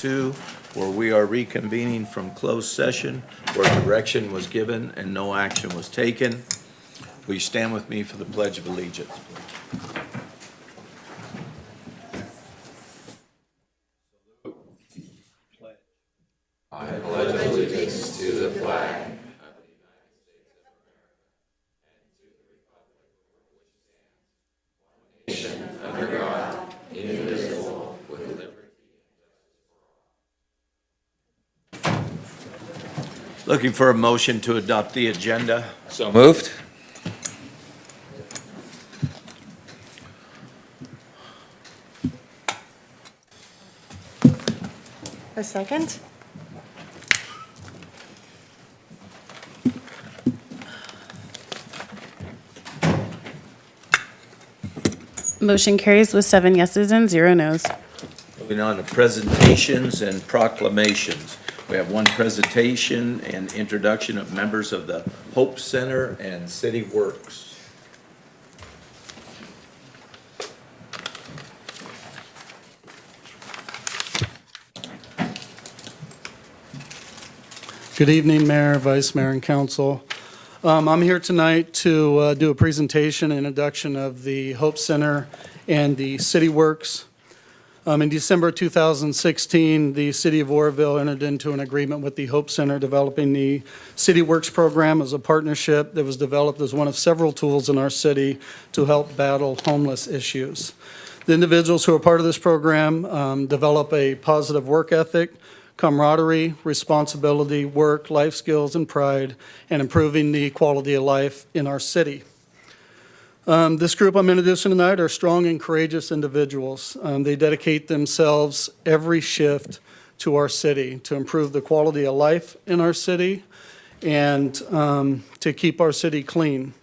2, where we are reconvening from closed session where direction was given and no action was taken. Will you stand with me for the Pledge of Allegiance? I pledge allegiance to the flag nation under God, indivisible, with liberty. Looking for a motion to adopt the agenda. So moved. A second? Motion carries with 7 yeses and 0 nos. Moving on to presentations and proclamations. We have one presentation and introduction of members of the Hope Center and City Works. Good evening, Mayor, Vice Mayor, and Council. I'm here tonight to do a presentation, introduction of the Hope Center and the City Works. In December 2016, the City of Oroville entered into an agreement with the Hope Center, developing the City Works program as a partnership that was developed as one of several tools in our city to help battle homeless issues. The individuals who are part of this program develop a positive work ethic, camaraderie, responsibility, work, life skills, and pride, and improving the quality of life in our city. This group I'm introducing tonight are strong and courageous individuals. They dedicate themselves every shift to our city to improve the quality of life in our city and to keep our city clean.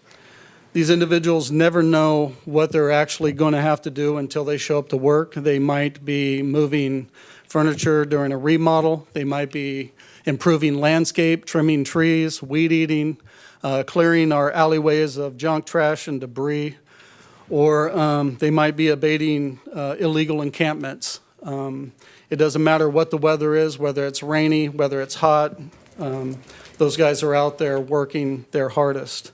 These individuals never know what they're actually going to have to do until they show up to work. They might be moving furniture during a remodel. They might be improving landscape, trimming trees, weed eating, clearing our alleyways of junk, trash, and debris, or they might be abating illegal encampments. It doesn't matter what the weather is, whether it's rainy, whether it's hot. Those guys are out there working their hardest.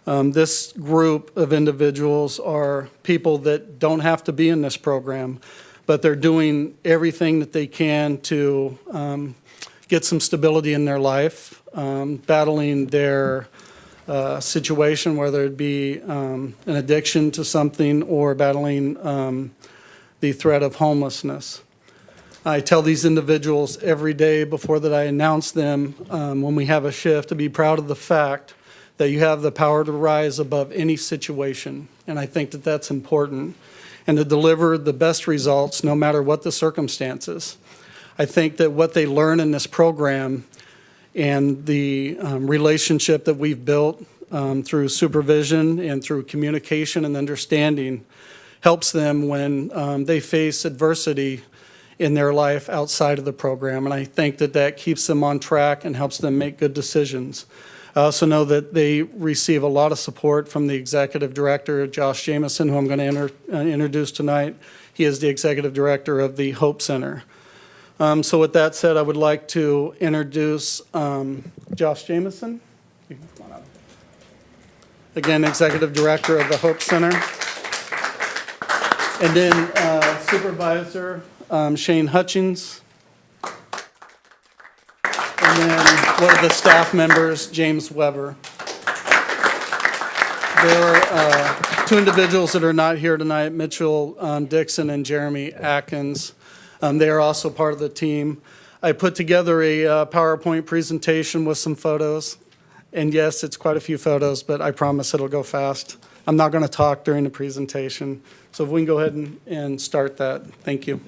This group of individuals are people that don't have to be in this program, but they're doing everything that they can to get some stability in their life, battling their situation, whether it be an addiction to something or battling the threat of homelessness. I tell these individuals every day before that I announce them when we have a shift to be proud of the fact that you have the power to rise above any situation, and I think that that's important, and to deliver the best results no matter what the circumstances. I think that what they learn in this program and the relationship that we've built through supervision and through communication and understanding helps them when they face adversity in their life outside of the program. And I think that that keeps them on track and helps them make good decisions. I also know that they receive a lot of support from the executive director, Josh Jameson, who I'm going to introduce tonight. He is the executive director of the Hope Center. So with that said, I would like to introduce Josh Jameson. You can come on up. Again, executive director of the Hope Center. And then Supervisor Shane Hutchins. And then one of the staff members, James Weber. There are two individuals that are not here tonight, Mitchell Dixon and Jeremy Atkins. They are also part of the team. I put together a PowerPoint presentation with some photos. And yes, it's quite a few photos, but I promise it'll go fast. I'm not going to talk during the presentation. So if we can go ahead and start that. Thank you.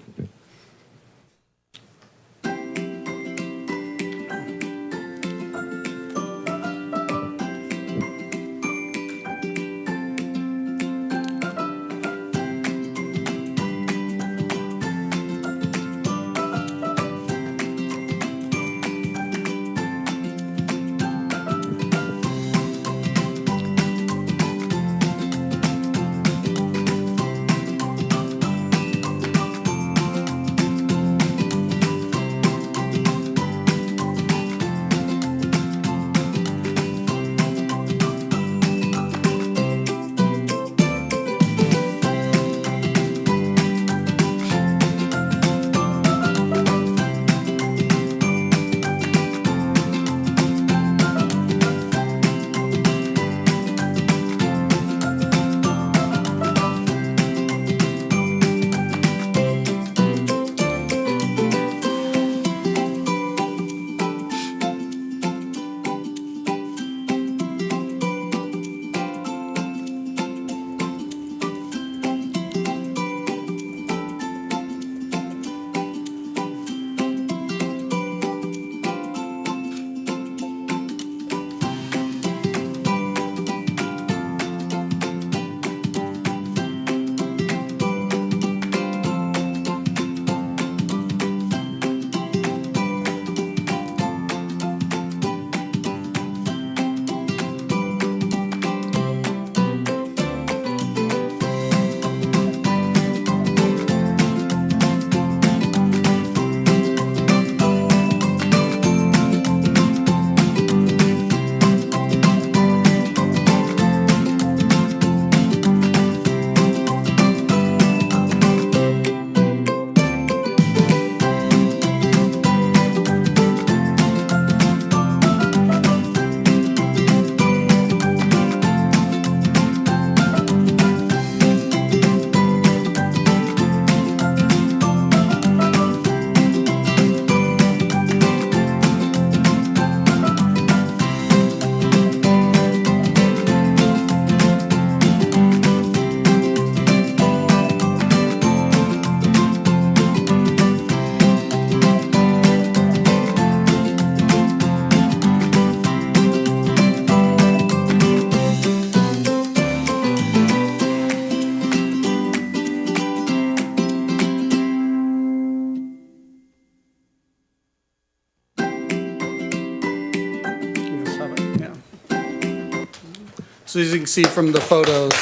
So as you can see from the photos,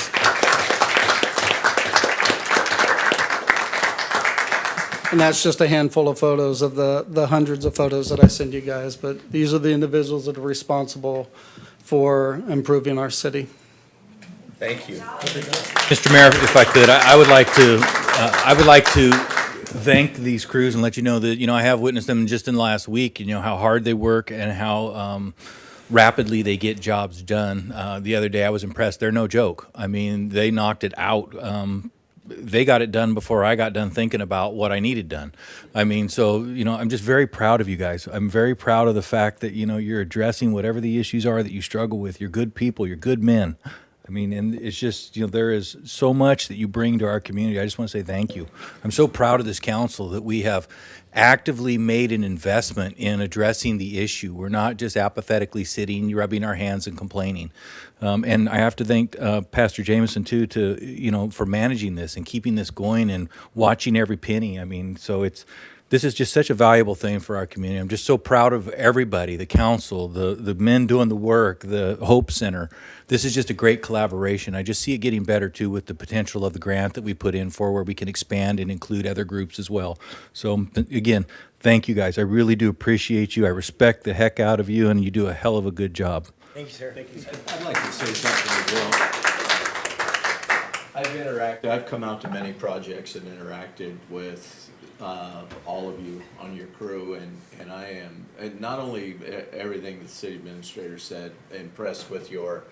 and that's just a handful of photos of the hundreds of photos that I send you guys, but these are the individuals that are responsible for improving our city. Thank you. Mr. Mayor, if I could, I would like to thank these crews and let you know that, I have witnessed them just in the last week, how hard they work and how rapidly they get jobs done. The other day I was impressed. They're no joke. I mean, they knocked it out. They got it done before I got done thinking about what I needed done. I mean, so, I'm just very proud of you guys. I'm very proud of the fact that, you're addressing whatever the issues are that you struggle with. You're good people. You're good men. I mean, and it's just, there is so much that you bring to our community. I just want to say thank you. I'm so proud of this council that we have actively made an investment in addressing the issue. We're not just apathetically sitting, rubbing our hands and complaining. And I have to thank Pastor Jameson too, for managing this and keeping this going and watching every penny. I mean, so this is just such a valuable thing for our community. I'm just so proud of everybody, the council, the men doing the work, the Hope Center. This is just a great collaboration. I just see it getting better too with the potential of the grant that we put in for where we can expand and include other groups as well. So again, thank you guys. I really do appreciate you. I respect the heck out of you, and you do a hell of a good job. Thank you, sir. Thank you. I'd like to say something as well. I've come out to many projects and interacted with all of you on your crew, and I am, and not only everything the city administrator said, impressed with your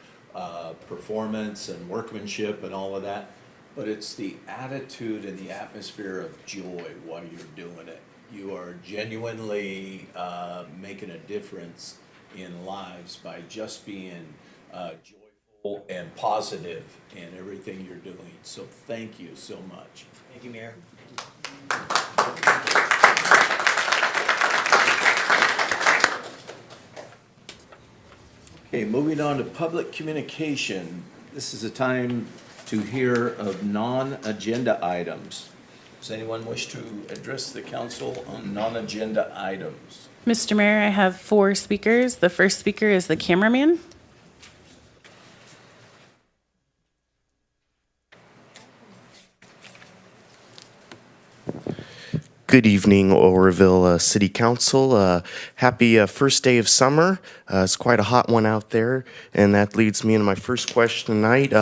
performance and workmanship and all of that, but it's the attitude and the atmosphere of joy while you're doing it. You are genuinely making a difference in lives by just being joyful and positive in everything you're doing. So thank you so much. Thank you, Mayor. Okay, moving on to public communication. This is a time to hear of non-agenda items. Does anyone wish to address the council on non-agenda items? Mr. Mayor, I have 4 speakers. The first speaker is the cameraman. Good evening, Oroville City Council. Happy first day of summer. It's quite a hot one out there, and that leads me into my first question tonight,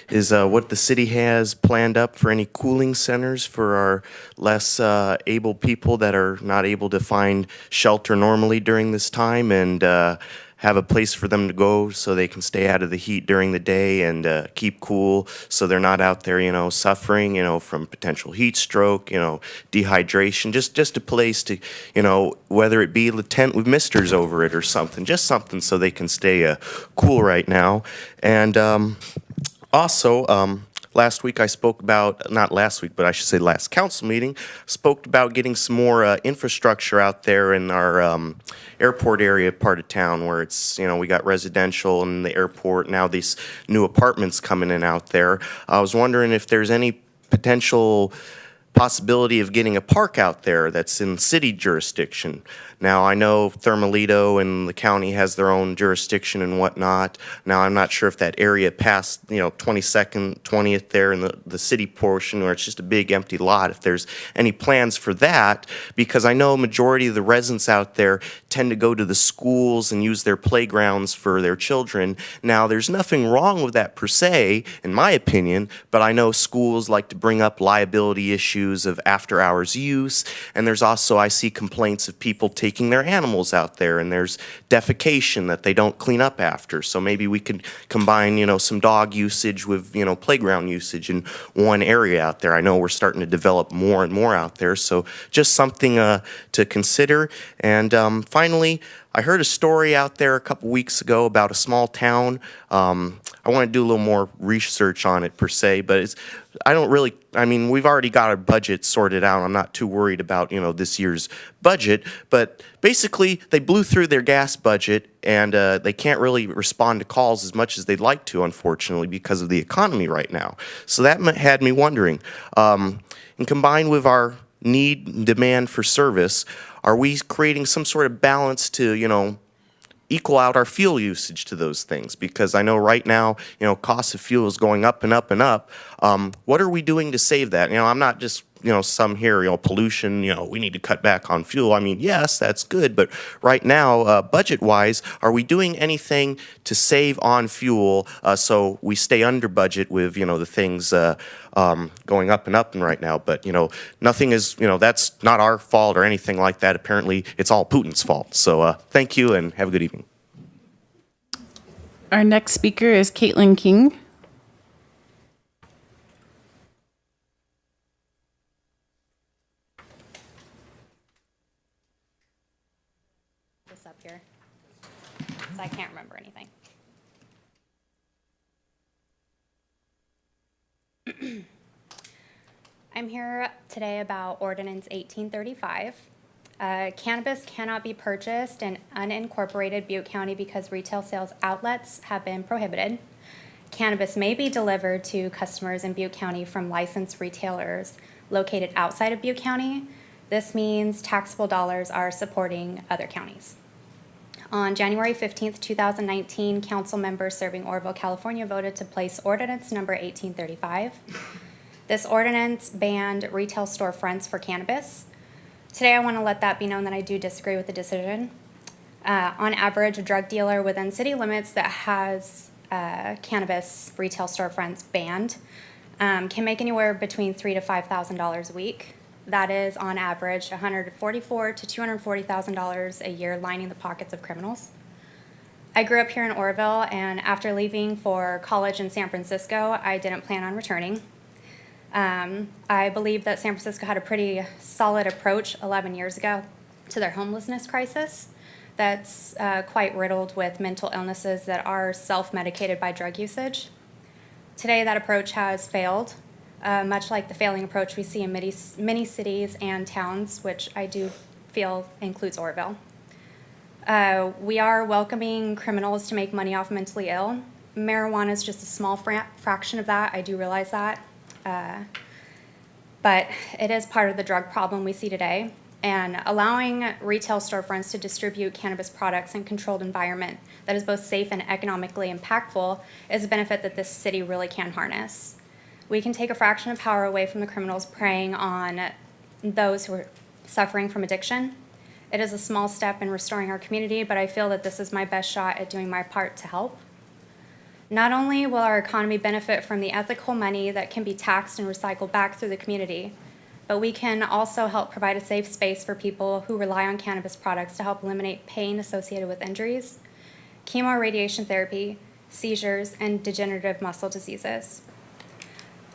is what the city has planned up for any cooling centers for our less able people that are not able to find shelter normally during this time, and have a place for them to go so they can stay out of the heat during the day and keep cool so they're not out there, suffering, from potential heat stroke, dehydration. Just a place to, whether it be a tent with misters over it or something, just something so they can stay cool right now. And also, last week I spoke about, not last week, but I should say last council meeting, spoke about getting some more infrastructure out there in our airport area part of town where it's, we got residential and the airport, now these new apartments coming in out there. I was wondering if there's any potential possibility of getting a park out there that's in city jurisdiction. Now, I know Thermalito and the county has their own jurisdiction and whatnot. Now, I'm not sure if that area past, 22nd, 20th there in the city portion where it's just a big empty lot, if there's any plans for that, because I know majority of the residents out there tend to go to the schools and use their playgrounds for their children. Now, there's nothing wrong with that per se, in my opinion, but I know schools like to bring up liability issues of after-hours use, and there's also, I see complaints of people taking their animals out there, and there's defecation that they don't clean up after. So maybe we could combine, some dog usage with, playground usage in one area out there. I know we're starting to develop more and more out there, so just something to consider. And finally, I heard a story out there a couple weeks ago about a small town. I want to do a little more research on it per se, but we've already got our budget sorted out. I'm not too worried about, this year's budget, but basically they blew through their gas budget and they can't really respond to calls as much as they'd like to, unfortunately, because of the economy right now. So that had me wondering, and combined with our need and demand for service, are we creating some sort of balance to, equal out our fuel usage to those things, because I know right now, cost of fuel is going up and up and up. What are we doing to save that? I'm not just, some here, pollution, we need to cut back on fuel. I mean, yes, that's good, but right now, budget-wise, are we doing anything to save on fuel so we stay under budget with, the things going up and right now? But, nothing is, that's not our fault or anything like that. Apparently, it's all Putin's fault. So thank you and have a good evening. Our next speaker is Caitlin King. This up here, so I can't remember anything. I'm here today about Ordinance 1835. Cannabis cannot be purchased in unincorporated Butte County because retail sales outlets have been prohibited. Cannabis may be delivered to customers in Butte County from licensed retailers located outside of Butte County. This means taxable dollars are supporting other counties. On January 15th, 2019, council members serving Oroville, California voted to place ordinance number 1835. This ordinance banned retail storefronts for cannabis. Today, I want to let that be known that I do disagree with the decision. On average, a drug dealer within city limits that has cannabis retail storefronts banned can make anywhere between $3,000 to $5,000 a week. That is, on average, $144,000 to $240,000 a year lining the pockets of criminals. I grew up here in Oroville, and after leaving for college in San Francisco, I didn't plan on returning. I believe that San Francisco had a pretty solid approach 11 years ago to their homelessness crisis that's quite riddled with mental illnesses that are self-medicated by drug usage. Today, that approach has failed, much like the failing approach we see in many cities and towns, which I do feel includes Oroville. We are welcoming criminals to make money off mentally ill. Marijuana is just a small fraction of that. I do realize that. But it is part of the drug problem we see today. And allowing retail storefronts to distribute cannabis products in a controlled environment that is both safe and economically impactful is a benefit that this city really can harness. We can take a fraction of power away from the criminals preying on those who are suffering from addiction. It is a small step in restoring our community, but I feel that this is my best shot at doing my part to help. Not only will our economy benefit from the ethical money that can be taxed and recycled back through the community, but we can also help provide a safe space for people who rely on cannabis products to help eliminate pain associated with injuries, chemo radiation therapy, seizures, and degenerative muscle diseases.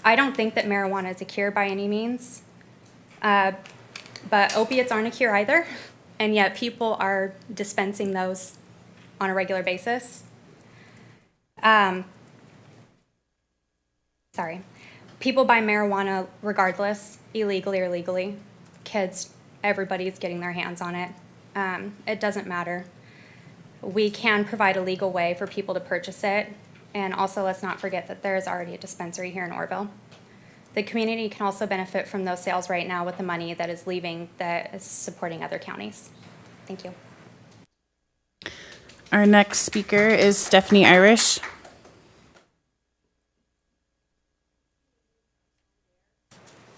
I don't think that marijuana is a cure by any means, but opiates aren't a cure either, and yet people are dispensing those on a regular basis. People buy marijuana regardless, illegally or legally. Kids, everybody's getting their hands on it. It doesn't matter. We can provide a legal way for people to purchase it. And also, let's not forget that there is already a dispensary here in Oroville. The community can also benefit from those sales right now with the money that is leaving that is supporting other counties. Thank you. Our next speaker is Stephanie Irish.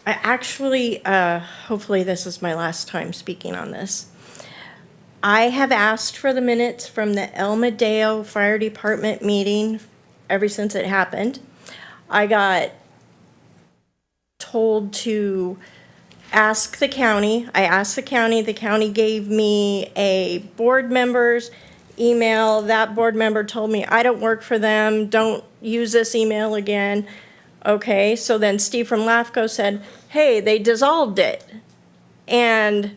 I actually, hopefully this is my last time speaking on this. I have asked for the minutes from the El Medeo Fire Department meeting ever since it happened. I got told to ask the county. I asked the county gave me a board member's email. That board member told me, I don't work for them, don't use this email again. Okay, so then Steve from LAFCO said, hey, they dissolved it. And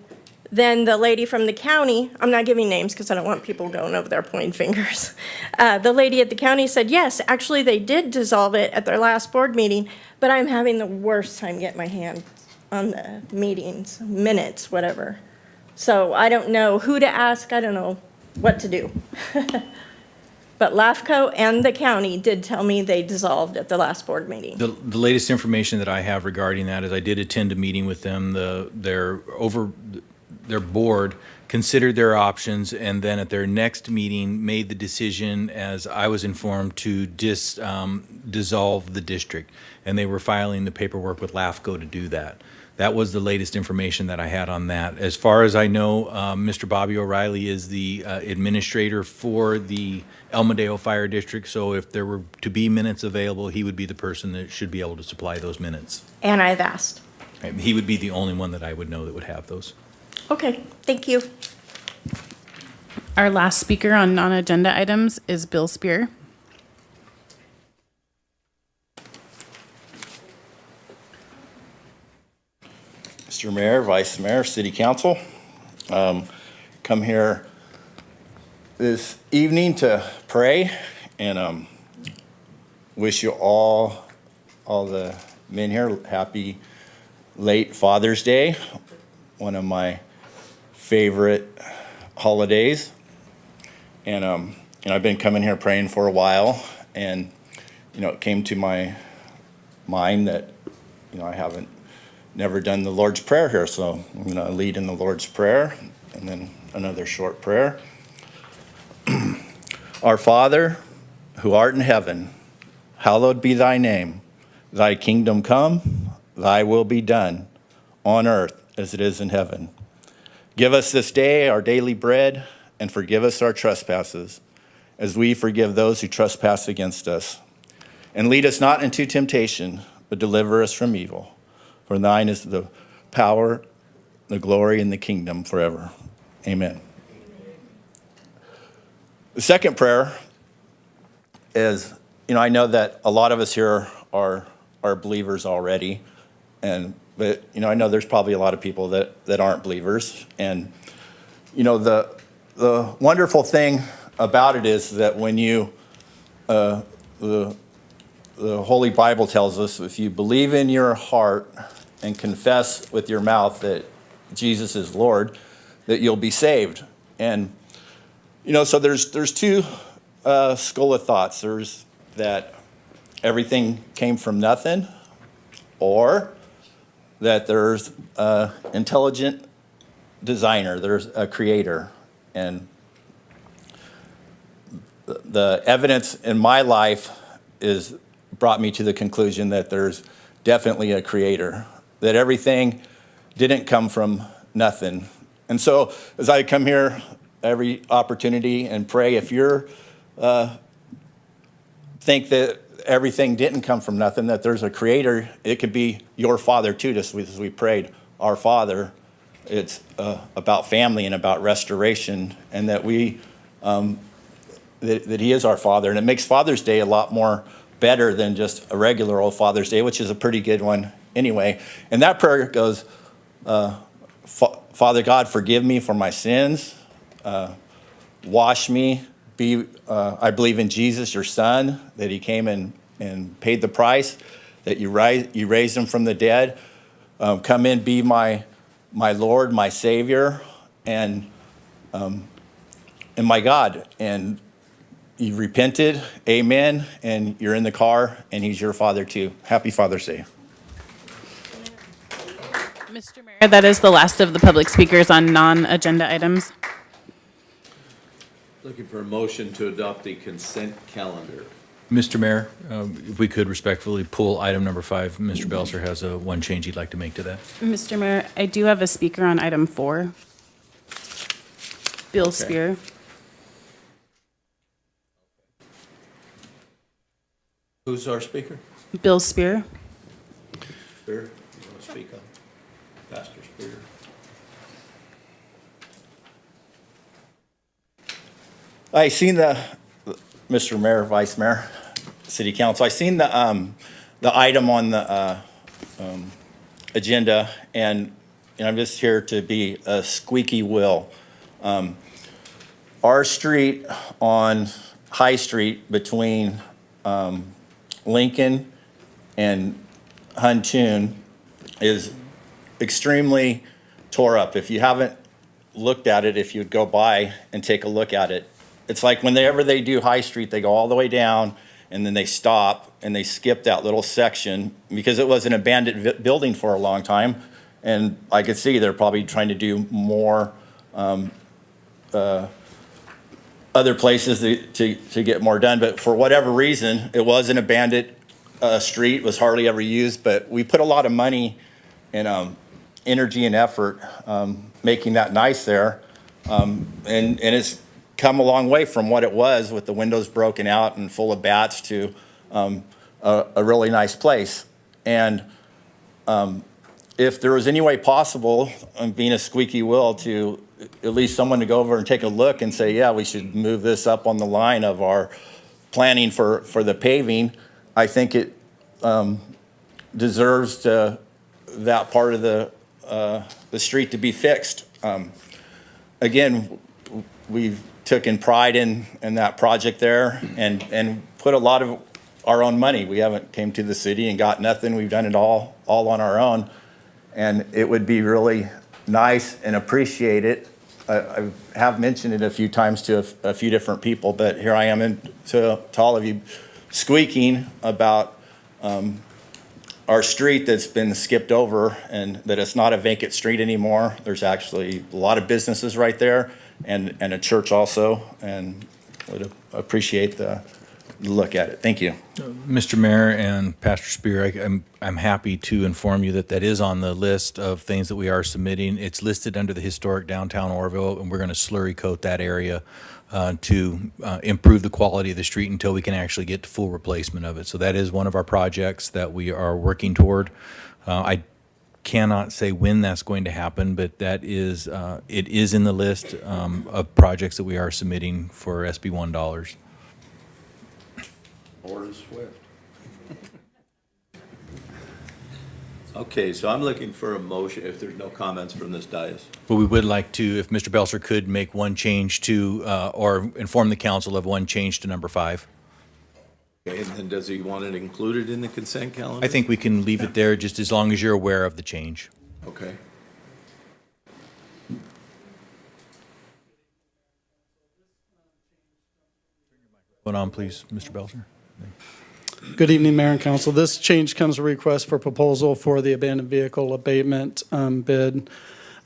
then the lady from the county, I'm not giving names because I don't want people going over there pointing fingers. The lady at the county said, yes, actually they did dissolve it at their last board meeting, but I'm having the worst time getting my hand on the meetings, minutes, whatever. So I don't know who to ask, I don't know what to do. But LAFCO and the county did tell me they dissolved at the last board meeting. The latest information that I have regarding that is I did attend a meeting with them. their board considered their options, and then at their next meeting made the decision, as I was informed, to dissolve the district. And they were filing the paperwork with LAFCO to do that. That was the latest information that I had on that. As far as I know, Mr. Bobby O'Reilly is the administrator for the El Modelo Fire District, so if there were to be minutes available, he would be the person that should be able to supply those minutes. And I've asked. He would be the only one that I would know that would have those. Okay, thank you. Our last speaker on non-agenda items is Bill Spear. Mr. Mayor, Vice Mayor, City Council, come here this evening to pray and wish you all the men here, happy late Father's Day, one of my favorite holidays. And I've been coming here praying for a while, and it came to my mind that I haven't never done the Lord's Prayer here, so I'm going to lead in the Lord's Prayer and then another short prayer. Our Father, who art in heaven, hallowed be thy name. Thy kingdom come, thy will be done, on earth as it is in heaven. Give us this day our daily bread, and forgive us our trespasses, as we forgive those who trespass against us. And lead us not into temptation, but deliver us from evil. For thine is the power, the glory, and the kingdom forever. Amen. The second prayer is, I know that a lot of us here are believers already, but I know there's probably a lot of people that aren't believers. And the wonderful thing about it is that when the Holy Bible tells us, if you believe in your heart and confess with your mouth that Jesus is Lord, that you'll be saved. And so there's two school of thoughts. There's that everything came from nothing, or that there's an intelligent designer, there's a creator. And the evidence in my life is brought me to the conclusion that there's definitely a creator, that everything didn't come from nothing. And so as I come here every opportunity and pray, if you're think that everything didn't come from nothing, that there's a creator, it could be your Father too, just as we prayed, our Father. It's about family and about restoration, and that that he is our Father. And it makes Father's Day a lot more better than just a regular old Father's Day, which is a pretty good one anyway. And that prayer goes, Father God, forgive me for my sins. Wash me. I believe in Jesus, your Son, that he came and paid the price, that you raised him from the dead. Come in, be my Lord, my Savior, and my God. And you repented, amen, and you're in the car, and he's your Father too. Happy Father's Day. Mr. Mayor, that is the last of the public speakers on non-agenda items. Looking for a motion to adopt the consent calendar. Mr. Mayor, if we could respectfully pull item number 5. Mr. Belzer has one change he'd like to make to that. Mr. Mayor, I do have a speaker on item 4. Bill Spear. Who's our speaker? Bill Spear. Spear, you want to speak on? Pastor Spear. I seen Mr. Mayor, Vice Mayor, City Council. I seen the item on the agenda, and I'm just here to be a squeaky wheel. Our street on High Street between Lincoln and Huntoon is extremely tore up. If you haven't looked at it, if you'd go by and take a look at it, it's like whenever they do High Street, they go all the way down and then they stop and they skip that little section because it was an abandoned building for a long time. And I could see they're probably trying to do more other places to get more done. But for whatever reason, it was an abandoned street, was hardly ever used. But we put a lot of money and energy and effort making that nice there. And it's come a long way from what it was with the windows broken out and full of bats to a really nice place. And if there was any way possible, being a squeaky wheel, to at least someone to go over and take a look and say, yeah, we should move this up on the line of our planning for the paving, I think it deserves that part of the street to be fixed. Again, we've taken pride in that project there and put a lot of our own money. We haven't came to the city and got nothing. We've done it all on our own. And it would be really nice and appreciated. I have mentioned it a few times to a few different people, but here I am to all of you squeaking about our street that's been skipped over and that it's not a vacant street anymore. There's actually a lot of businesses right there and a church also, and would appreciate the look at it. Thank you. Mr. Mayor and Pastor Spear, I'm happy to inform you that that is on the list of things that we are submitting. It's listed under the historic downtown Oroville, and we're going to slurry coat that area to improve the quality of the street until we can actually get to full replacement of it. So that is one of our projects that we are working toward. I cannot say when that's going to happen, but that is it is in the list of projects that we are submitting for SB1 dollars. Order swift. Okay, so I'm looking for a motion, if there's no comments from this dais. But we would like to, if Mr. Belser could make one change to, or inform the council of one change to number 5. Okay, and then does he want it included in the consent calendar? I think we can leave it there just as long as you're aware of the change. Okay. Going on, please, Mr. Belser. Good evening, Mayor and Council. This change comes a request for proposal for the abandoned vehicle abatement bid.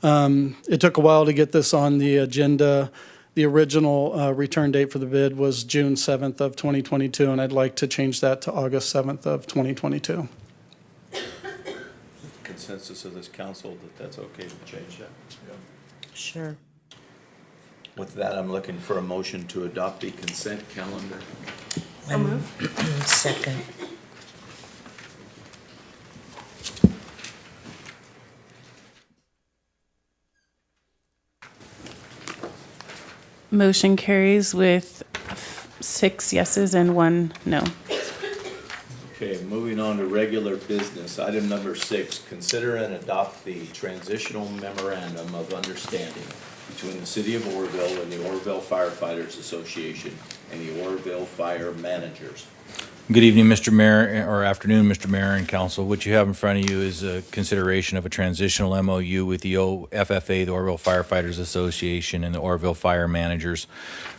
It took a while to get this on the agenda. The original return date for the bid was June 7th of 2022, and I'd like to change that to August 7th of 2022. Consensus of this council that that's okay to change that? Sure. With that, I'm looking for a motion to adopt the consent calendar. Second. Motion carries with 6 yeses and 1 no. Okay, moving on to regular business. Item number 6, consider and adopt the transitional memorandum of understanding between the City of Oroville and the Oroville Firefighters Association and the Oroville Fire Managers. Good evening, Mr. Mayor, or afternoon, Mr. Mayor and Council. What you have in front of you is a consideration of a transitional MOU with the OFFA, the Oroville Firefighters Association, and the Oroville Fire Managers.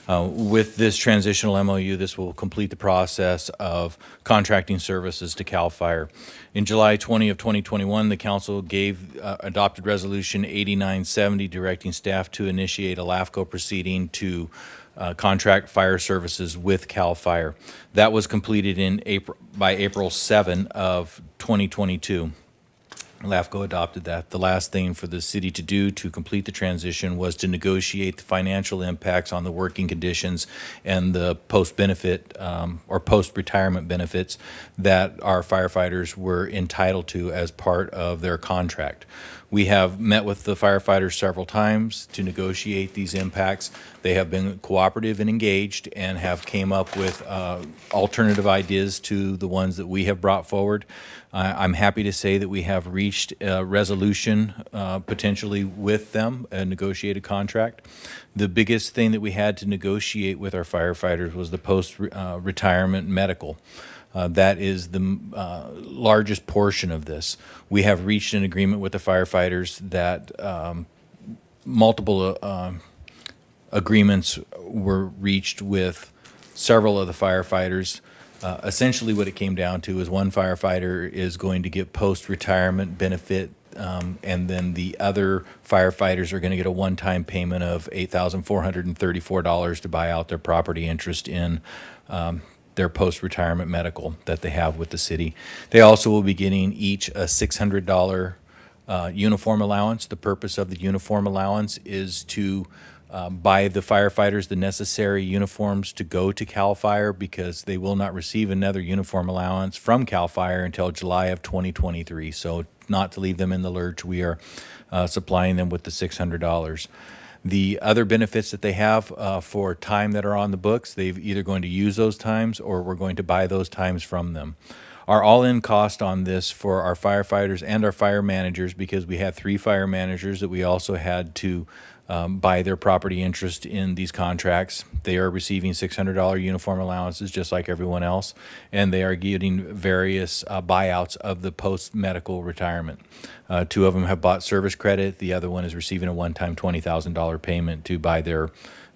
With this transitional MOU, this will complete the process of contracting services to CAL FIRE. In July 20 of 2021, the council adopted Resolution 8970 directing staff to initiate a LAFCO proceeding to contract fire services with CAL FIRE. That was completed by April 7 of 2022. LAFCO adopted that. The last thing for the city to do to complete the transition was to negotiate the financial impacts on the working conditions and the post-benefit or post-retirement benefits that our firefighters were entitled to as part of their contract. We have met with the firefighters several times to negotiate these impacts. They have been cooperative and engaged and have came up with alternative ideas to the ones that we have brought forward. I'm happy to say that we have reached a resolution potentially with them, a negotiated contract. The biggest thing that we had to negotiate with our firefighters was the post-retirement medical. That is the largest portion of this. We have reached an agreement with the firefighters that multiple agreements were reached with several of the firefighters. Essentially what it came down to is one firefighter is going to get post-retirement benefit And then the other firefighters are going to get a one-time payment of $8,434 to buy out their property interest in their post-retirement medical that they have with the city. They also will be getting each a $600 uniform allowance. The purpose of the uniform allowance is to buy the firefighters the necessary uniforms to go to CAL FIRE, because they will not receive another uniform allowance from CAL FIRE until July of 2023. So not to leave them in the lurch, we are supplying them with the $600. The other benefits that they have for time that are on the books, they've either going to use those times or we're going to buy those times from them. Our all-in cost on this for our firefighters and our fire managers, because we had 3 fire managers that we also had to buy their property interest in these contracts. They are receiving $600 uniform allowances just like everyone else, and they are getting various buyouts of the post-medical retirement. 2 of them have bought service credit. The other one is receiving a one-time $20,000 payment to buy their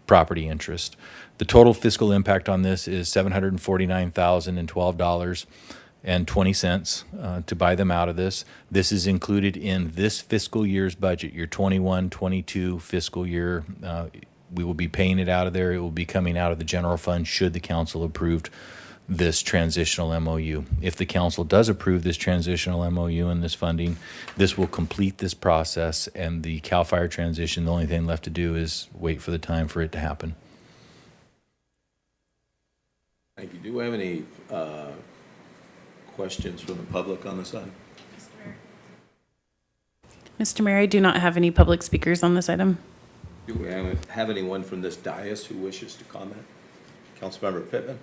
property interest. The total fiscal impact on this is $749,012.20 to buy them out of this. This is included in this fiscal year's budget, your 21-22 fiscal year. We will be paying it out of there. It will be coming out of the general fund should the council approve this transitional MOU. If the council does approve this transitional MOU and this funding, this will complete this process, and the CAL FIRE transition, the only thing left to do is wait for the time for it to happen. Thank you. Do we have any questions from the public on this item? Mr. Mayor, I do not have any public speakers on this item. Do we have anyone from this dais who wishes to comment? Councilmember Pittman?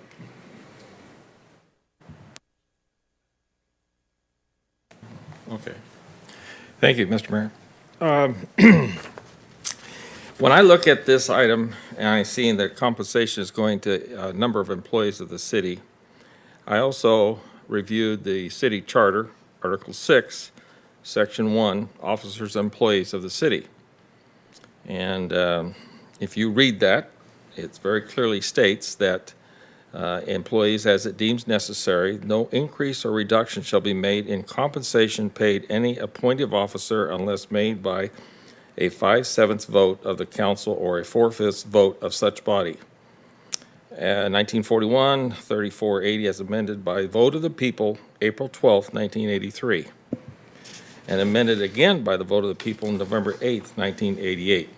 Okay. Thank you, Mr. Mayor. When I look at this item and I see that compensation is going to a number of employees of the city, I also reviewed the city charter, Article 6, Section 1, Officers and Employees of the City. And if you read that, it very clearly states that employees, as it deems necessary, no increase or reduction shall be made in compensation paid any appointive officer unless made by a 5/7 vote of the council or a 4/5 vote of such body. 1941, 3480 as amended by vote of the people, April 12th, 1983. And amended again by the vote of the people on November 8th, 1988.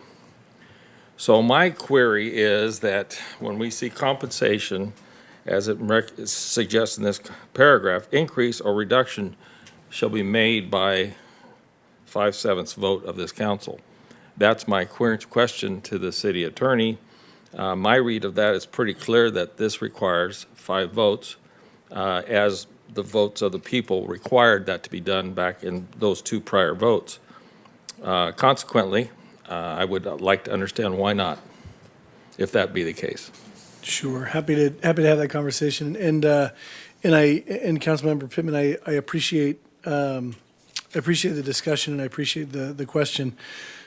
So my query is that when we see compensation, as it suggests in this paragraph, increase or reduction shall be made by 5/7 vote of this council. That's my question to the city attorney. My read of that is pretty clear that this requires 5 votes, as the votes of the people required that to be done back in those 2 prior votes. Consequently, I would like to understand why not, if that be the case. Sure, happy to have that conversation. And Councilmember Pittman, I appreciate the discussion, and I appreciate the question.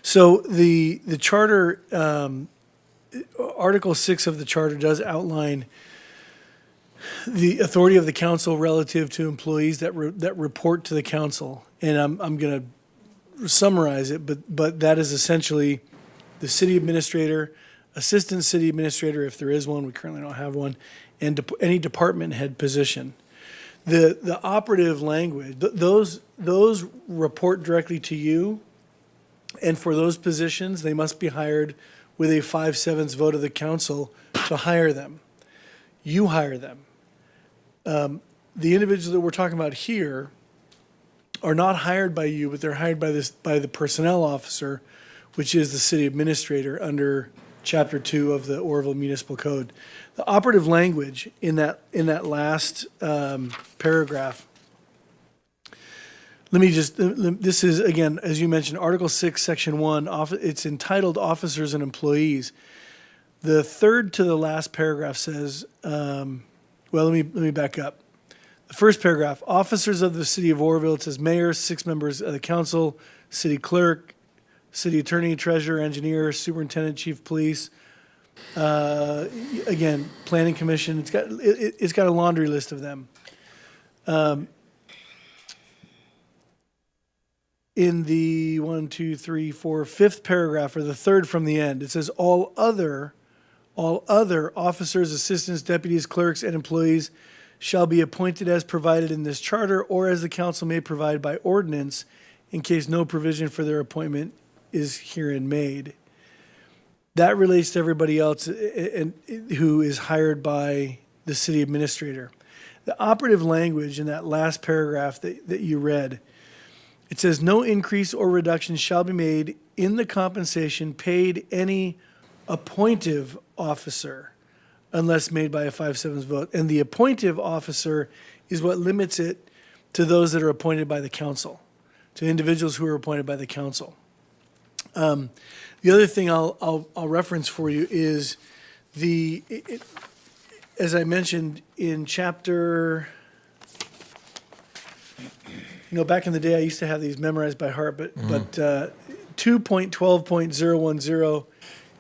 So the charter, Article 6 of the charter does outline the authority of the council relative to employees that report to the council. And I'm going to summarize it, but that is essentially the city administrator, assistant city administrator, if there is one, we currently don't have one, and any department head position. The operative language, those report directly to you, and for those positions, they must be hired with a 5/7 vote of the council to hire them. You hire them. The individuals that we're talking about here are not hired by you, but they're hired by the personnel officer, which is the city administrator under Chapter 2 of the Oroville Municipal Code. The operative language in that last paragraph. This is, again, as you mentioned, Article 6, Section 1, it's entitled Officers and Employees. The third to the last paragraph says, well, let me back up. The first paragraph, officers of the city of Oroville, it says mayor, 6 members of the council, city clerk, city attorney, treasurer, engineer, superintendent, chief of police. Again, planning commission, it's got a laundry list of them. in the 5th paragraph, or the third from the end, it says all other officers, assistants, deputies, clerks, and employees shall be appointed as provided in this charter or as the council may provide by ordinance in case no provision for their appointment is herein made. That relates to everybody else who is hired by the city administrator. The operative language in that last paragraph that you read, it says no increase or reduction shall be made in the compensation paid any appointive officer unless made by a 5/7 vote. And the appointive officer is what limits it to those that are appointed by the council, to individuals who are appointed by the council. The other thing I'll reference for you is as I mentioned in chapter, back in the day I used to have these memorized by heart, but 2.12.010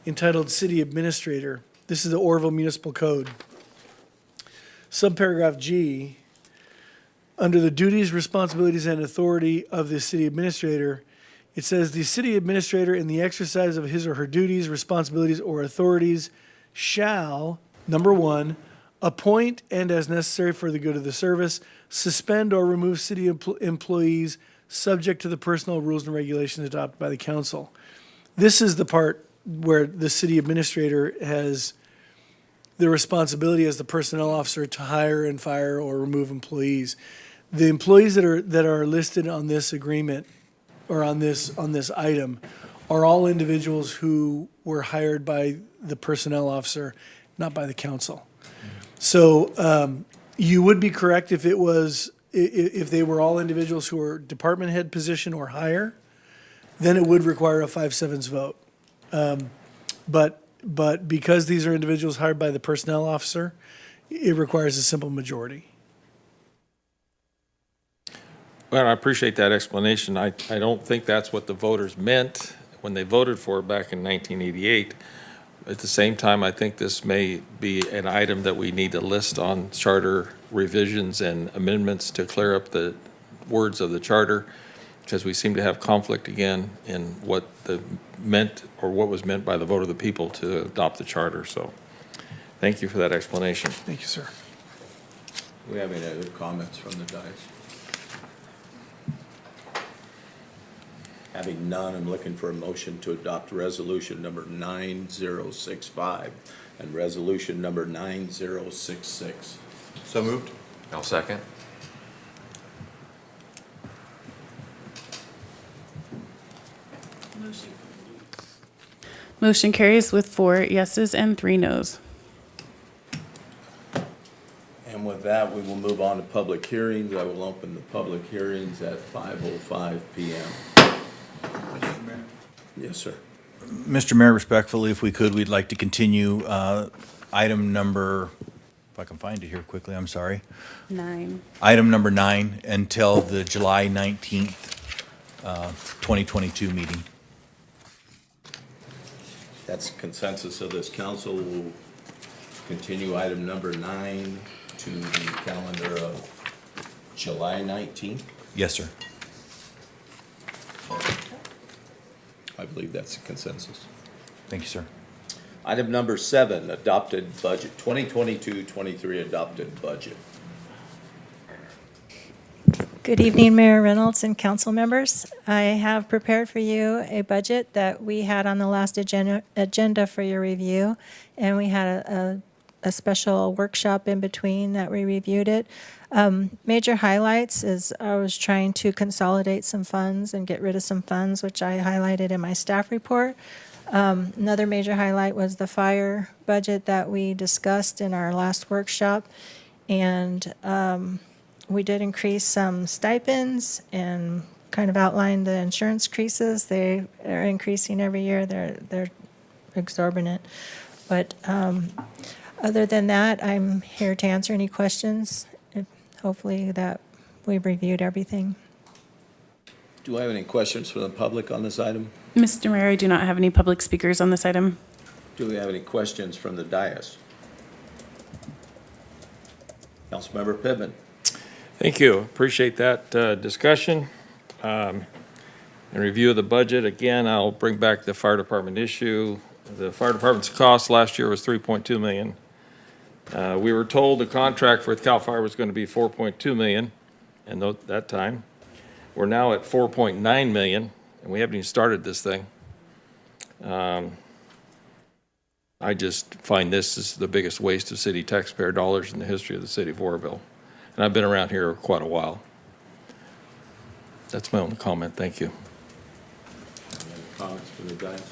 entitled City Administrator. This is the Oroville Municipal Code. Subparagraph G, under the duties, responsibilities, and authority of the city administrator, it says the city administrator in the exercise of his or her duties, responsibilities, or authorities shall, number one, appoint and as necessary for the good of the service, suspend or remove city employees subject to the personnel rules and regulations adopted by the council. This is the part where the city administrator has the responsibility as the personnel officer to hire and fire or remove employees. The employees that are listed on this agreement or on this item are all individuals who were hired by the personnel officer, not by the council. So you would be correct if if they were all individuals who are department head position or higher, then it would require a 5/7 vote. But because these are individuals hired by the personnel officer, it requires a simple majority. Well, I appreciate that explanation. I don't think that's what the voters meant when they voted for it back in 1988. At the same time, I think this may be an item that we need to list on charter revisions and amendments to clear up the words of the charter, because we seem to have conflict again in what was meant by the vote of the people to adopt the charter. So thank you for that explanation. Thank you, sir. Do we have any other comments from the dais? Having none, I'm looking for a motion to adopt resolution number 9065 and resolution number 9066. So moved. I'll second. Motion carries with 4 yeses and 3 nos. And with that, we will move on to public hearings. I will open the public hearings at 5:05 PM. Yes, sir. Mr. Mayor, respectfully, if we could, we'd like to continue item number, if I can find it here quickly, I'm sorry. 9. Item number 9 until the July 19th, 2022 meeting. That's consensus of this council. We'll continue item number 9 to the calendar of July 19th. Yes, sir. I believe that's a consensus. Thank you, sir. Item number 7, adopted budget, 2022-23 adopted budget. Good evening, Mayor Reynolds and council members. I have prepared for you a budget that we had on the last agenda for your review, and we had a special workshop in between that we reviewed it. Major highlights is I was trying to consolidate some funds and get rid of some funds, which I highlighted in my staff report. Another major highlight was the fire budget that we discussed in our last workshop. And we did increase some stipends and kind of outlined the insurance increases. They are increasing every year. They're exorbitant. But other than that, I'm here to answer any questions. Hopefully that we've reviewed everything. Do I have any questions from the public on this item? Mr. Mayor, I do not have any public speakers on this item. Do we have any questions from the dais? Councilmember Pittman. Thank you. Appreciate that discussion. In review of the budget, again, I'll bring back the fire department issue. The fire department's cost last year was $3.2 million. We were told the contract for CAL FIRE was going to be $4.2 million, and that time. We're now at $4.9 million, and we haven't even started this thing. I just find this is the biggest waste of city taxpayer dollars in the history of the city of Oroville. And I've been around here quite a while. That's my only comment. Thank you. Any other comments from the guys?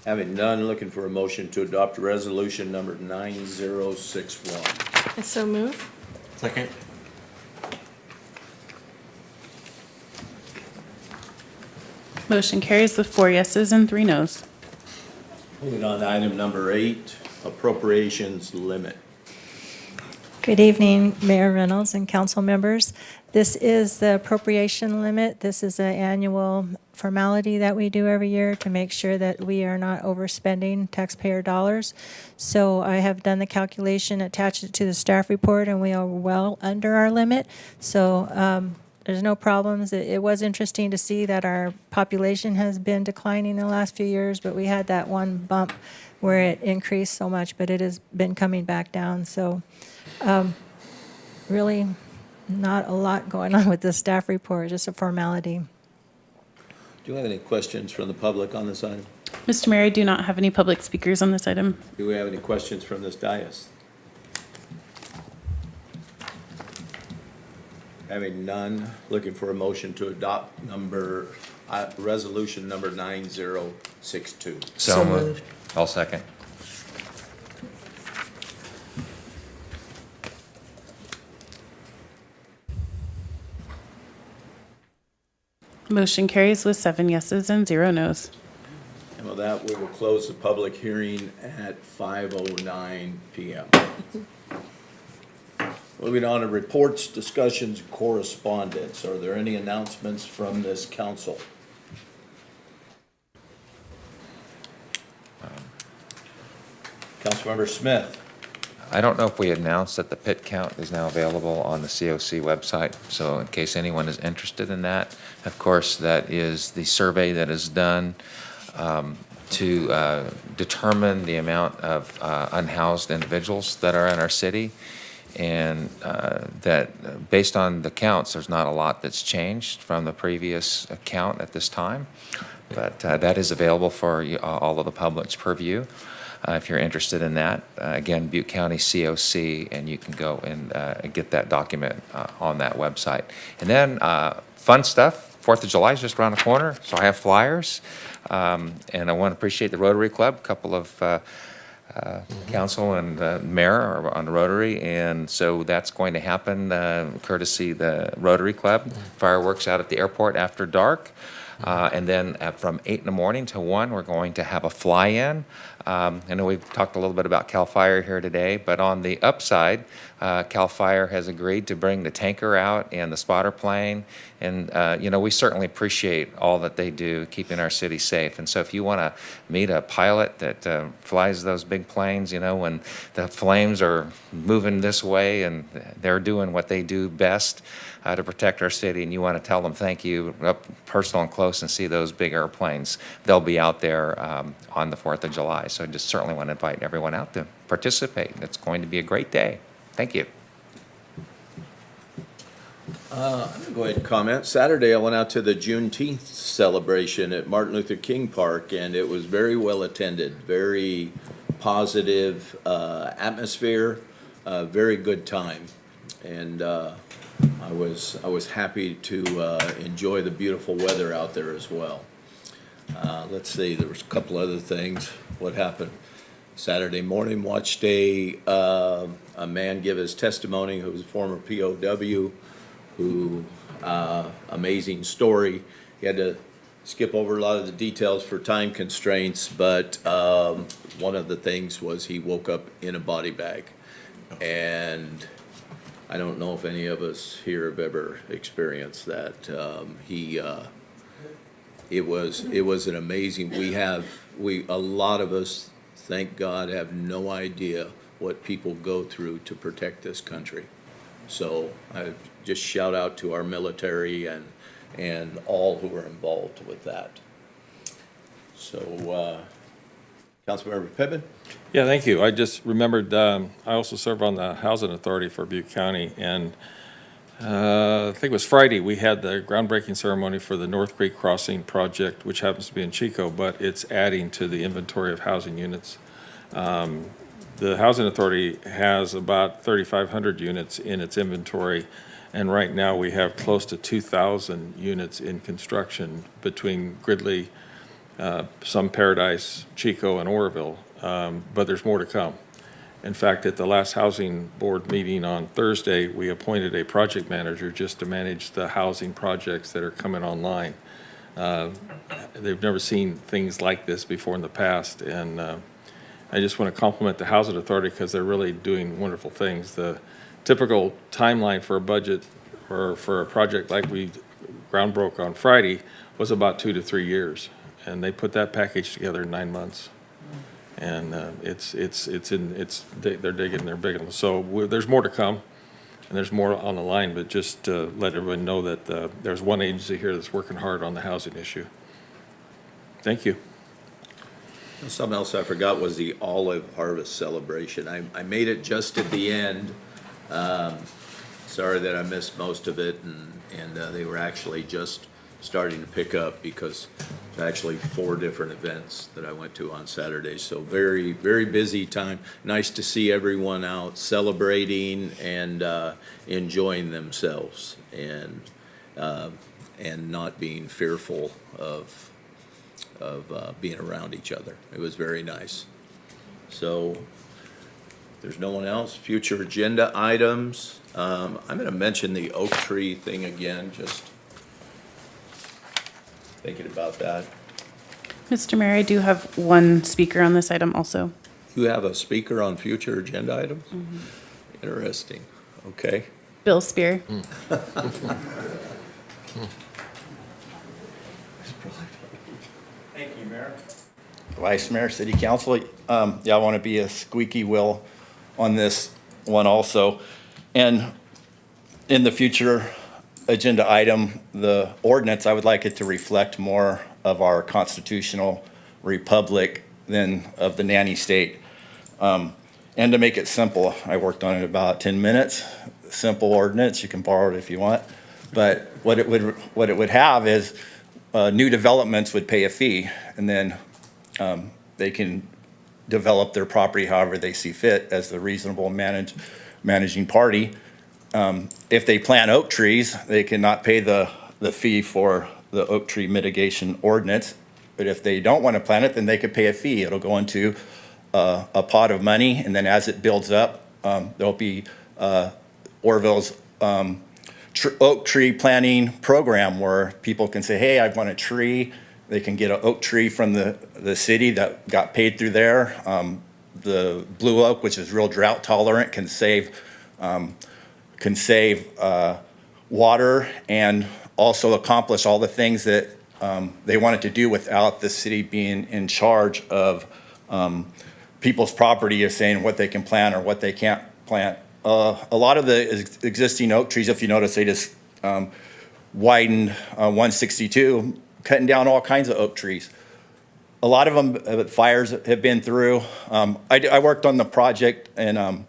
Having none, looking for a motion to adopt resolution number 9061. I so move. Second. Motion carries with 4 yeses and 3 nos. Moving on to item number 8, appropriations limit. Good evening, Mayor Reynolds and council members. This is the appropriation limit. This is an annual formality that we do every year to make sure that we are not overspending taxpayer dollars. So I have done the calculation, attached it to the staff report, and we are well under our limit. So there's no problems. It was interesting to see that our population has been declining in the last few years, but we had that one bump where it increased so much, but it has been coming back down. So really not a lot going on with the staff report, just a formality. Do you have any questions from the public on this item? Mr. Mayor, I do not have any public speakers on this item. Do we have any questions from this dais? Having none, looking for a motion to adopt resolution number 9062. So moved. I'll second. Motion carries with 7 yeses and 0 nos. And with that, we will close the public hearing at 5:09 PM. Moving on to reports, discussions, and correspondence. Are there any announcements from this council? Councilmember Smith. I don't know if we announced that the pit count is now available on the COC website, so in case anyone is interested in that. Of course, that is the survey that is done to determine the amount of unhoused individuals that are in our city. And that based on the counts, there's not a lot that's changed from the previous count at this time. But that is available for all of the public's purview. If you're interested in that, again, Butte County COC, and you can go and get that document on that website. And then fun stuff, 4th of July is just around the corner, so I have flyers. And I want to appreciate the Rotary Club, a couple of council and mayor are on the Rotary, and so that's going to happen courtesy the Rotary Club. Fireworks out at the airport after dark. And then from 8 in the morning to 1, we're going to have a fly-in. I know we've talked a little bit about CAL FIRE here today, but on the upside, CAL FIRE has agreed to bring the tanker out and the spotter plane. And, you know, we certainly appreciate all that they do keeping our city safe. And so if you want to meet a pilot that flies those big planes, you know, when the flames are moving this way and they're doing what they do best to protect our city, and you want to tell them thank you up personal and close and see those big airplanes, they'll be out there on the 4th of July. So I just certainly want to invite everyone out to participate. It's going to be a great day. Thank you. I'm going to go ahead and comment. Saturday, I went out to the Juneteenth celebration at Martin Luther King Park, and it was very well attended, very positive atmosphere, very good time. And I was happy to enjoy the beautiful weather out there as well. Let's see, there was a couple other things. What happened? Saturday morning, watched a man give his testimony who was a former POW, who, amazing story. He had to skip over a lot of the details for time constraints, but one of the things was he woke up in a body bag. And I don't know if any of us here have ever experienced that. It was an amazing, a lot of us, thank God, have no idea what people go through to protect this country. So I just shout out to our military and and all who are involved with that. So, Councilmember Pittman? Yeah, thank you. I just remembered, I also serve on the Housing Authority for Butte County, and I think it was Friday, we had the groundbreaking ceremony for the North Creek Crossing project, which happens to be in Chico, but it's adding to the inventory of housing units. The Housing Authority has about 3,500 units in its inventory, and right now we have close to 2,000 units in construction between Gridley, some Paradise, Chico, and Oroville, but there's more to come. In fact, at the last Housing Board meeting on Thursday, we appointed a project manager just to manage the housing projects that are coming online. They've never seen things like this before in the past, and I just want to compliment the Housing Authority because they're really doing wonderful things. The typical timeline for a budget or for a project like we ground broke on Friday was about 2 to 3 years, and they put that package together in 9 months. And they're digging, they're big. So there's more to come, and there's more on the line. But just to let everyone know that there's one agency here that's working hard on the housing issue. Thank you. Something else I forgot was the olive harvest celebration. I made it just at the end. Sorry that I missed most of it, and they were actually just starting to pick up because there's actually 4 different events that I went to on Saturday. So very, very busy time. Nice to see everyone out celebrating and enjoying themselves and not being fearful of being around each other. It was very nice. So if there's no one else, future agenda items. I'm going to mention the oak tree thing again, just thinking about that. Mr. Mayor, I do have one speaker on this item also. You have a speaker on future agenda items? Interesting. Okay. Bill Spear. Thank you, Mayor. Vice Mayor, City Council. Yeah, I want to be a squeaky wheel on this one also. And in the future agenda item, the ordinance, I would like it to reflect more of our constitutional republic than of the nanny state. And to make it simple, I worked on it about 10 minutes. Simple ordinance, you can borrow it if you want. But what it would have is new developments would pay a fee, and then they can develop their property however they see fit as the reasonable managing party. If they plant oak trees, they cannot pay the fee for the oak tree mitigation ordinance. But if they don't want to plant it, then they could pay a fee. It'll go into a pot of money, and then as it builds up, there'll be Oroville's oak tree planting program where people can say, hey, I want a tree. They can get an oak tree from the city that got paid through there. The blue oak, which is real drought tolerant, can save water and also accomplish all the things that they wanted to do without the city being in charge of people's property of saying what they can plant or what they can't plant. A lot of the existing oak trees, if you notice, they just widened 162, cutting down all kinds of oak trees. A lot of them, fires have been through. I worked on the project and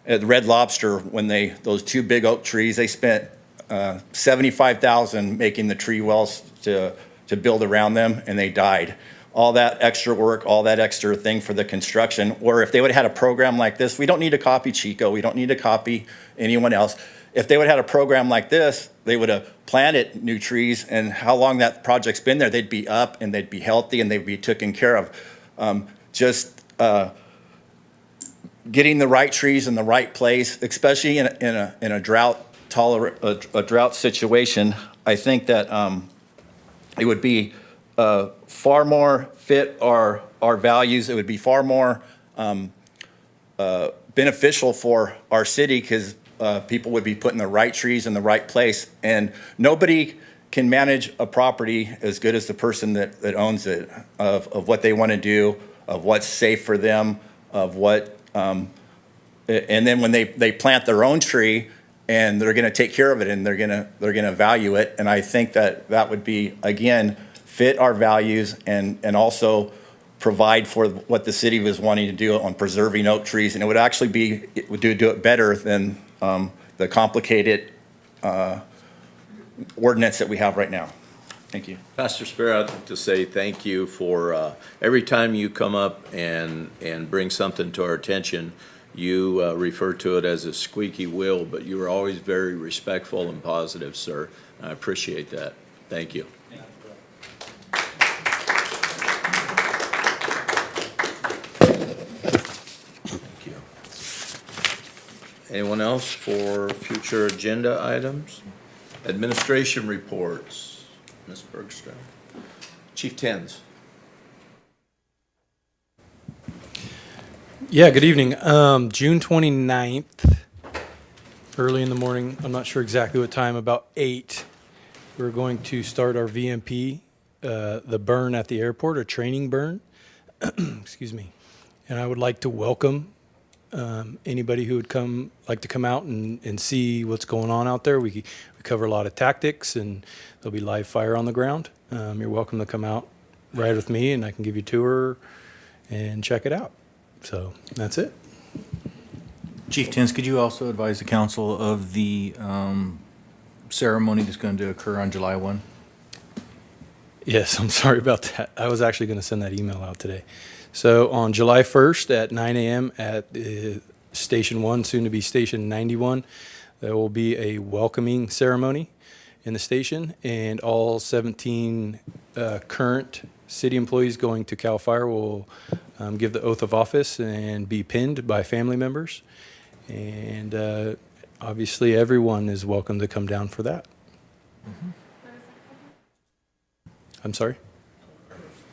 at Red Lobster when those 2 big oak trees, they spent $75,000 making the tree wells to build around them, and they died. All that extra work, all that extra thing for the construction, or if they would have had a program like this, we don't need to copy Chico, we don't need to copy anyone else. If they would have had a program like this, they would have planted new trees, and how long that project's been there, they'd be up and they'd be healthy and they'd be taken care of. Getting the right trees in the right place, especially in a drought situation, I think that it would be far more fit our values. It would be far more beneficial for our city because people would be putting the right trees in the right place. And nobody can manage a property as good as the person that owns it, of what they want to do, of what's safe for them, of what, and then when they plant their own tree, and they're going to take care of it, and they're going to value it. And I think that would be, again, fit our values and also provide for what the city was wanting to do on preserving oak trees. And it would actually be, it would do it better than the complicated ordinance that we have right now. Thank you. Pastor Sparrow, I'd like to say thank you for every time you come up and bring something to our attention, you refer to it as a squeaky wheel, but you were always very respectful and positive, sir. I appreciate that. Thank you. Thank you. Anyone else for future agenda items? Administration reports. Ms. Bergstrom. Chief Tens. Yeah, good evening. June 29th, early in the morning, I'm not sure exactly what time, about 8, we're going to start our VMP, the burn at the airport, a training burn. Excuse me. And I would like to welcome anybody who would like to come out and see what's going on out there. We cover a lot of tactics, and there'll be live fire on the ground. You're welcome to come out, ride with me, and I can give you a tour and check it out. So that's it. Chief Tins, could you also advise the council of the ceremony that's going to occur on July 1? Yes, I'm sorry about that. I was actually going to send that email out today. So on July 1st at 9 a.m. at Station 1, soon to be Station 91, there will be a welcoming ceremony in the station, and all 17 current city employees going to CAL FIRE will give the oath of office and be pinned by family members. And obviously everyone is welcome to come down for that. Mm-hmm. I'm sorry?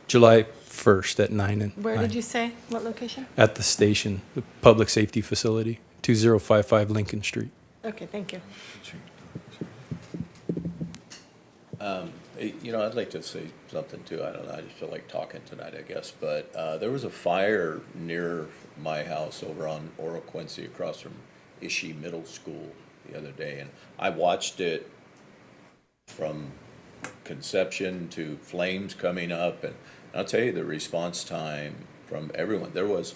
July 1st at 9 and Where 9. did you say? What location? At the station, the public safety facility, 2055 Lincoln Street. Okay, thank you. You know, I'd like to say something too. I don't know. I just feel like talking tonight, I guess. But there was a fire near my house over on Oral Quincy across from Ishii Middle School the other day. And I watched it from conception to flames coming up. And I'll tell you, the response time from everyone, there was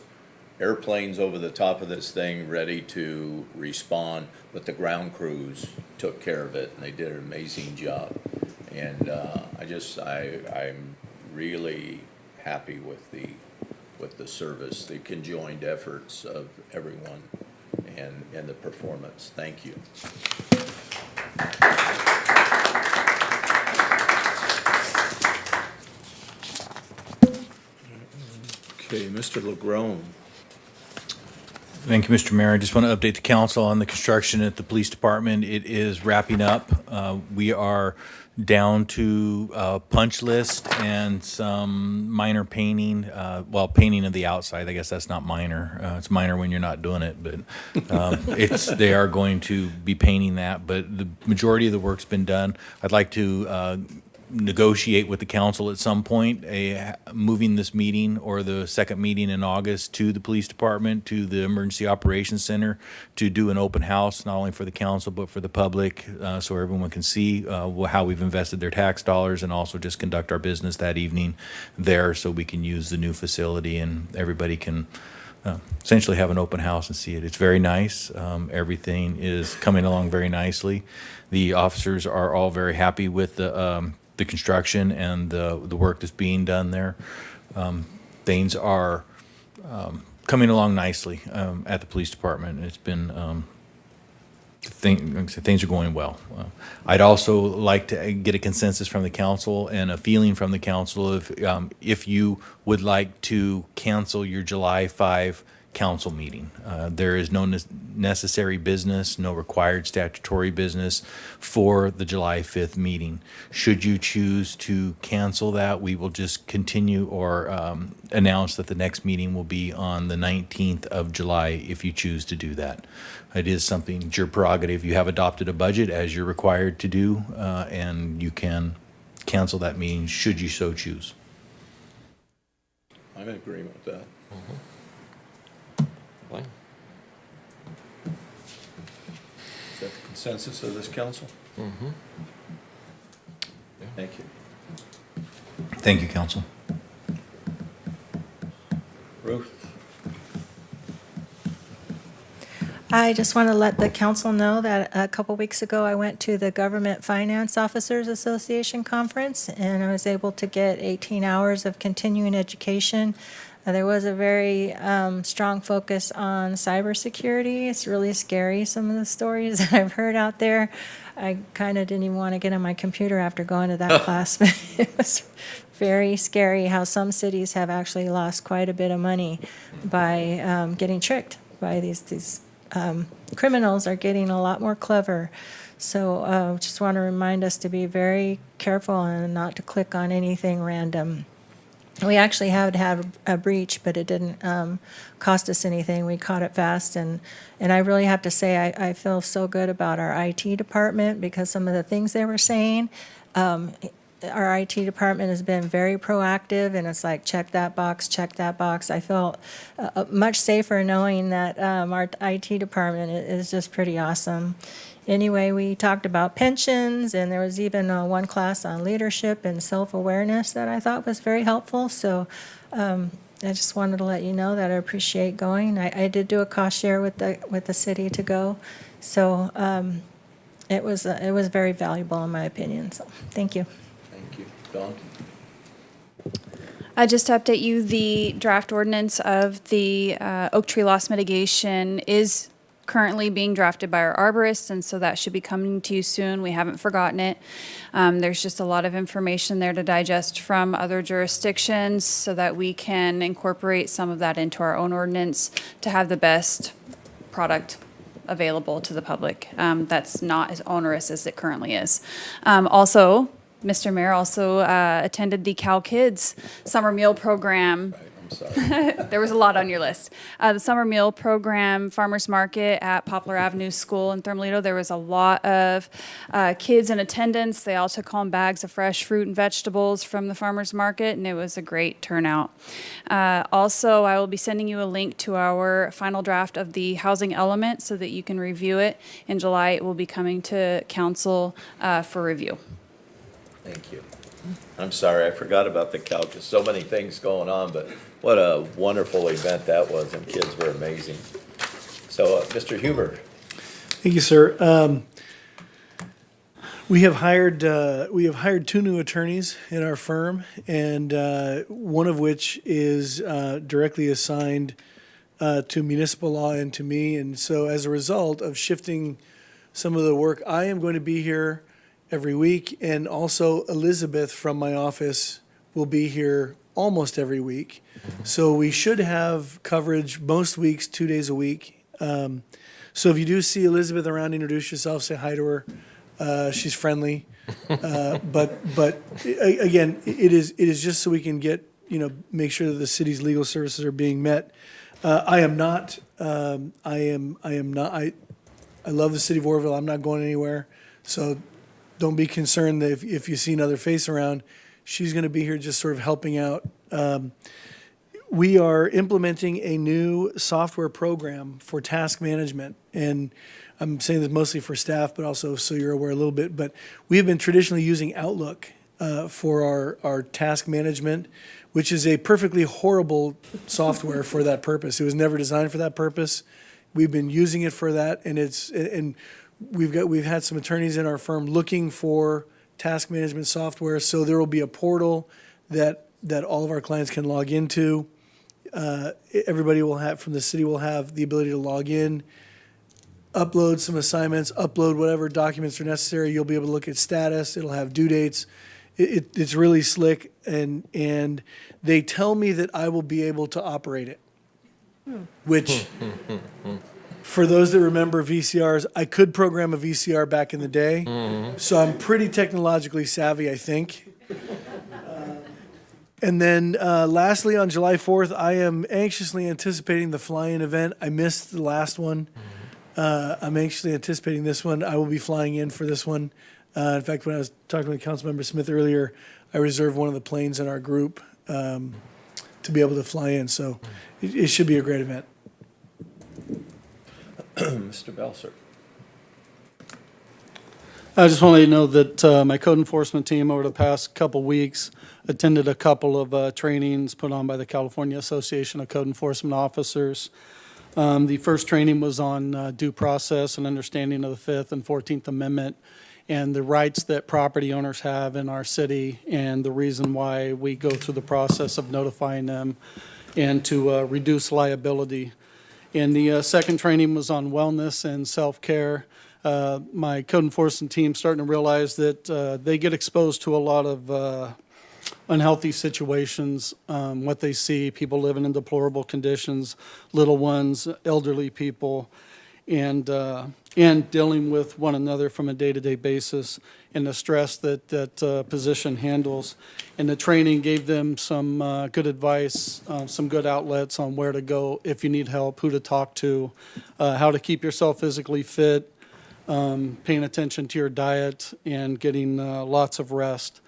airplanes over the top of this thing ready to respond, but the ground crews took care of it, and they did an amazing job. And I'm really happy with the service, the conjoined efforts of everyone, and the performance. Thank you. Okay, Mr. LaGrone. Thank you, Mr. Mayor. I just want to update the council on the construction at the police department. It is wrapping up. We are down to a punch list and some minor painting, painting of the outside. I guess that's not minor. It's minor when you're not doing it, but they are going to be painting that. But the majority of the work's been done. I'd like to negotiate with the council at some point, moving this meeting or the second meeting in August to the police department, to the emergency operations center, to do an open house, not only for the council, but for the public, so everyone can see how we've invested their tax dollars, and also just conduct our business that evening there, so we can use the new facility and everybody can essentially have an open house and see it. It's very nice. Everything is coming along very nicely. The officers are all very happy with the construction and the work that's being done there. Things are coming along nicely at the police department. It's been things are going well. I'd also like to get a consensus from the council and a feeling from the council if you would like to cancel your July 5 council meeting. There is no necessary business, no required statutory business for the July 5th meeting. Should you choose to cancel that, we will just continue or announce that the next meeting will be on the 19th of July if you choose to do that. It is something, it's your prerogative. You have adopted a budget as you're required to do, and you can cancel that meeting should you so choose. I'm in agreement with that. Mm-hmm. Fine. Is that the consensus of this council? Thank you. Thank you, council. Ruth? I just want to let the council know that a couple weeks ago, I went to the Government Finance Officers Association Conference, and I was able to get 18 hours of continuing education. There was a very strong focus on cybersecurity. It's really scary, some of the stories that I've heard out there. I kind of didn't even want to get on my computer after going to that class, but it was very scary how some cities have actually lost quite a bit of money by getting tricked by these criminals are getting a lot more clever. So just want to remind us to be very careful and not to click on anything random. We actually had a breach, but it didn't cost us anything. We caught it fast, and I really have to say I feel so good about our IT department because some of the things they were saying. Our IT department has been very proactive, and it's like, check that box, check that box. I felt much safer knowing that our IT department is just pretty awesome. Anyway, we talked about pensions, and there was even one class on leadership and self-awareness that I thought was very helpful. So I just wanted to let you know that I appreciate going. I did do a cost share with the city to go. So it was very valuable in my opinion. So thank you. Thank you. Dawn? Just to update you, the draft ordinance of the oak tree loss mitigation is currently being drafted by our arborists, and so that should be coming to you soon. We haven't forgotten it. There's just a lot of information there to digest from other jurisdictions so that we can incorporate some of that into our own ordinance to have the best product available to the public. That's not as onerous as it currently is. Also, Mr. Mayor also attended the Cal Kids summer meal program. Right, I'm sorry. There was a lot on your list. The summer meal program, farmers market at Poplar Avenue School in Thermalito. There was a lot of kids in attendance. They all took home bags of fresh fruit and vegetables from the farmers market, and it was a great turnout. Also, I will be sending you a link to our final draft of the housing element so that you can review it. In July, it will be coming to council for review. Thank you. I'm sorry, I forgot about the Calcus. So many things going on, but what a wonderful event that was, and kids were amazing. So, Mr. Huber. Thank you, sir. We have hired 2 new attorneys in our firm, and one of which is directly assigned to municipal law and to me. And so, as a result of shifting some of the work, I am going to be here every week, and also Elizabeth from my office will be here almost every week. So we should have coverage most weeks, 2 days a week. So if you do see Elizabeth around, introduce yourself, say hi to her. She's friendly. But again, it is just so we can get, make sure that the city's legal services are being met. I love the city of Oroville. I'm not going anywhere. So don't be concerned that if you see another face around, she's going to be here just sort of helping out. We are implementing a new software program for task management, and I'm saying this mostly for staff, but also so you're aware a little bit. But we have been traditionally using Outlook for our task management, which is a perfectly horrible software for that purpose. It was never designed for that purpose. We've been using it for that, and we've had some attorneys in our firm looking for task management software, so there will be a portal that all of our clients can log into. Everybody will have, from the city, will have the ability to log in, upload some assignments, upload whatever documents are necessary. You'll be able to look at status. It'll have due dates. It's really slick, and they tell me that I will be able to operate it, which... For those that remember VCRs, I could program a VCR back in the day, so I'm pretty technologically savvy, I think. And then lastly, on July 4th, I am anxiously anticipating the fly-in event. I missed the last one. I'm anxiously anticipating this one. I will be flying in for this one. In fact, when I was talking with Councilmember Smith earlier, I reserved one of the planes in our group to be able to fly in, so it should be a great event. Mr. Belser. I just want to let you know that my code enforcement team over the past couple weeks attended a couple of trainings put on by the California Association of Code Enforcement Officers. The first training was on due process and understanding of the Fifth and 14th Amendment and the rights that property owners have in our city and the reason why we go through the process of notifying them and to reduce liability. And the second training was on wellness and self-care. My code enforcement team's starting to realize that they get exposed to a lot of unhealthy situations, what they see, people living in deplorable conditions, little ones, elderly people, and dealing with one another from a day-to-day basis and the stress that position handles. And the training gave them some good advice, some good outlets on where to go if you need help, who to talk to, how to keep yourself physically fit, paying attention to your diet, and getting lots of rest.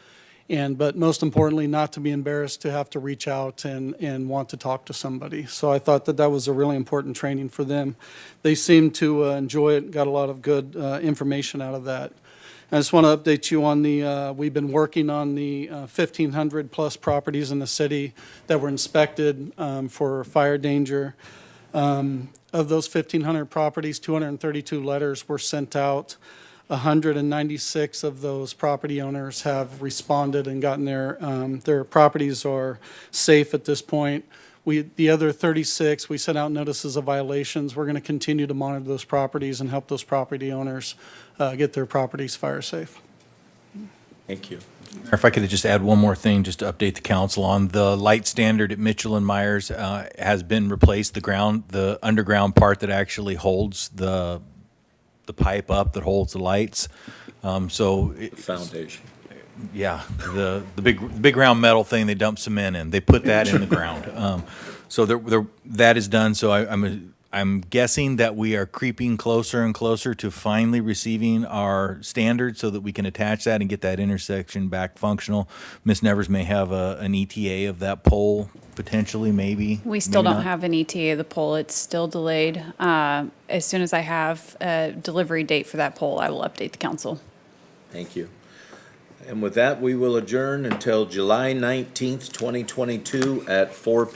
But most importantly, not to be embarrassed to have to reach out and want to talk to somebody. So I thought that was a really important training for them. They seemed to enjoy it, got a lot of good information out of that. I just want to update you on we've been working on the 1,500 plus properties in the city that were inspected for fire danger. Of those 1,500 properties, 232 letters were sent out. 196 of those property owners have responded and gotten their properties are safe at this point. The other 36, we sent out notices of violations. We're going to continue to monitor those properties and help those property owners get their properties fire safe. Thank you. If I could just add one more thing, just to update the council on the light standard at Mitchell and Myers has been replaced. The underground part that actually holds the pipe up that holds the lights. Foundation. Yeah, the big round metal thing they dump cement in. They put that in the ground. So that is done. So I'm guessing that we are creeping closer and closer to finally receiving our standard so that we can attach that and get that intersection back functional. Ms. Nevers may have an ETA of that pole, potentially, maybe. We still maybe don't not. have an ETA of the pole. It's still delayed. As soon as I have a delivery date for that pole, I will update the council. Thank you. And with that, we will adjourn until July 19th, 2022 at 4 p.m.